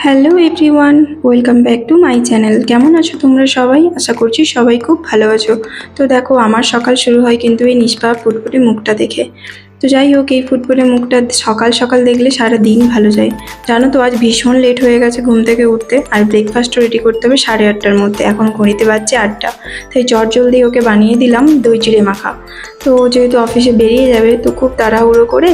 Hello everyone, welcome back to my channel. কেমন আছো তোমরা সবাই? আশা করছি সবাই খুব ভালো আছো। তো দেখো, আমার সকাল শুরু হয় কিন্তু এই নিষ্পাপ ফুটফুটে মুখটা দেখে। তো যাই হোক, এই ফুটফুটে মুখটা সকাল সকাল দেখলে সারা দিন ভালো যায়। জানো তো, আজ ভীষণ লেট হয়ে গেছে ঘুম থেকে উঠতে, আর ব্রেকফাস্টও রেডি করতে হবে 8:30টার মধ্যে। এখন ঘড়িতে বাজছে 8টা। তাই জলদি ওকে বানিয়ে দিলাম দই চিড়ে মাখা। তো যেহেতু অফিসে বেরিয়ে যাবে, তো খুব তাড়াহুড়ো করে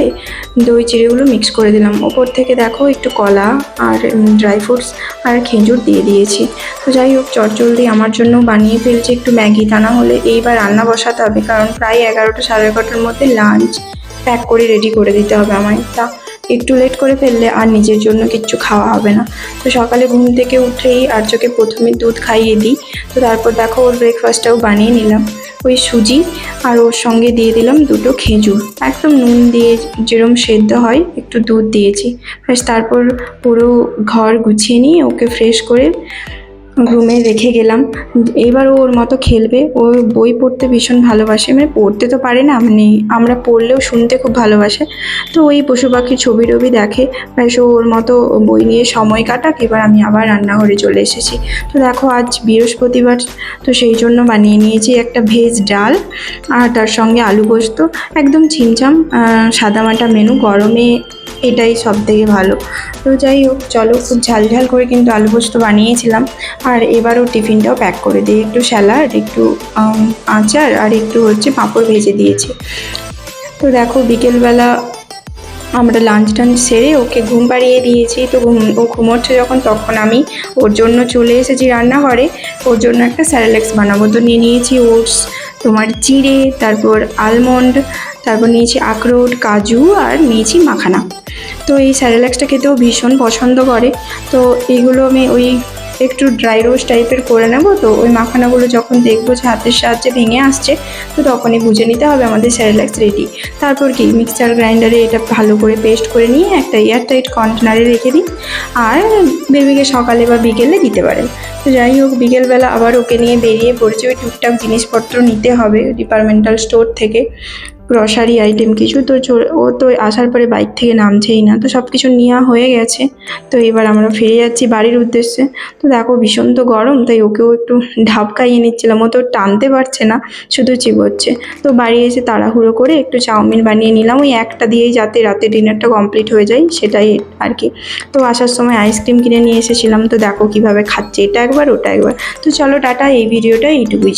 দই চিড়েগুলো মিক্স করে দিলাম। ওপর থেকে দেখো একটু কলা আর ড্রাই ফ্রুটস আর খেজুর দিয়ে দিয়েছি। তো যাই হোক, চটজলদি আমার জন্য বানিয়ে ফেলছি একটু ম্যাগি। তা না হলে এইবার রান্না বসাতে হবে, কারণ প্রায় 11টা 11:30টার মধ্যে লাঞ্চ প্যাক করে রেডি করে দিতে হবে আমায়। তা একটু লেট করে ফেললে আর নিজের জন্য কিচ্ছু খাওয়া হবে না। তো সকালে ঘুম থেকে উঠেই আর্যকে প্রথমে দুধ খাইয়ে দিই। তো তারপর দেখো, ওর ব্রেকফাস্টটাও বানিয়ে নিলাম। ওই সুজি আর ওর সঙ্গে দিয়ে দিলাম দুটো খেজুর, একদম নুন দিয়ে যেরকম সেদ্ধ হয় একটু দুধ দিয়েছি। ব্যাস, তারপর পুরো ঘর গুছিয়ে নিয়ে ওকে ফ্রেশ করে রুমে রেখে গেলাম। এবার ও ওর মতো খেলবে। ও বই পড়তে ভীষণ ভালোবাসে, মানে পড়তে তো পারে না, মানে আমরা পড়লেও শুনতে খুব ভালোবাসে। তো ওই পশু পাখির ছবি টবি দেখে, ব্যাস ও ওর মতো বই নিয়ে সময় কাটাক। এবার আমি আবার রান্নাঘরে চলে এসেছি। তো দেখো, আজ বৃহস্পতিবার, তো সেই জন্য বানিয়ে নিয়েছি একটা ভেজ ডাল আর তার সঙ্গে আলু পোস্ত। একদম ছিমছাম সাদামাটা মেনু, গরমে এটাই সব থেকে ভালো। তো যাই হোক, চলো, খুব ঝাল ঝাল করে কিন্তু আলু পোস্ত বানিয়েছিলাম। আর এবারও টিফিনটাও প্যাক করে দিই, একটু স্যালাড, একটু আচার আর একটু পাঁপড় ভেজে দিয়েছি। তো দেখো, বিকেলবেলা আমরা লাঞ্চ টাঞ্চ সেরে ওকে ঘুম পাড়িয়ে দিয়েছি। তো ও ঘুমোচ্ছে যখন, তখন আমি ওর জন্য চলে এসেছি রান্নাঘরে। ওর জন্য একটা স্যারেলেক্স বানাবো। তো নিয়ে নিয়েছি ওটস, তোমার চিড়ে, তারপর আলমন্ড, তারপর নিয়েছি আখরোট, কাজু আর নিয়েছি মাখানা। তো এই স্যারেলেক্সটা খেতেও ভীষণ পছন্দ করে। তো এইগুলো আমি ওই একটু ড্রাই রোস্ট টাইপের করে নেব। তো ওই মাখানাগুলো যখন দেখবো যে হাতের সাহায্যে ভেঙে আসছে, তো তখনই বুঝে নিতে হবে আমাদের স্যারেলেক্স রেডি। তারপর কি, মিক্সার গ্রাইন্ডারে এটা ভালো করে পেস্ট করে নিয়ে একটা এয়ারটাইট কন্টেনারে রেখে দিই, আর বেবিকে সকালে বা বিকেলে দিতে পারেন। তো যাই হোক, বিকেলবেলা আবার ওকে নিয়ে বেরিয়ে পড়েছি। ওই টুকটাক জিনিসপত্র নিতে হবে ডিপার্টমেন্টাল স্টোর থেকে, গ্রসারি আইটেম কিছু। তো ও তো আসার পরে বাইক থেকে নামছেই না। তো সব কিছু নেওয়া হয়ে গেছে। তো এবার আমরা ফিরে যাচ্ছি বাড়ির উদ্দেশ্যে। তো দেখো, ভীষণ তো গরম, তাই ওকেও একটু ঢাপ খাইয়ে নিচ্ছিলাম। ও তো টানতে পারছে না, শুধু চিবোচ্ছে। তো বাড়ি এসে তাড়াহুড়ো করে একটু চাউমিন বানিয়ে নিলাম, ওই একটা দিয়েই যাতে রাতে ডিনারটা কমপ্লিট হয়ে যায়, সেটাই আর কি। তো আসার সময় আইসক্রিম কিনে নিয়ে এসেছিলাম। তো দেখো কীভাবে খাচ্ছে, এটা একবার ওটা একবার। তো চলো টাটা, এই ভিডিওটা এইটুকুই।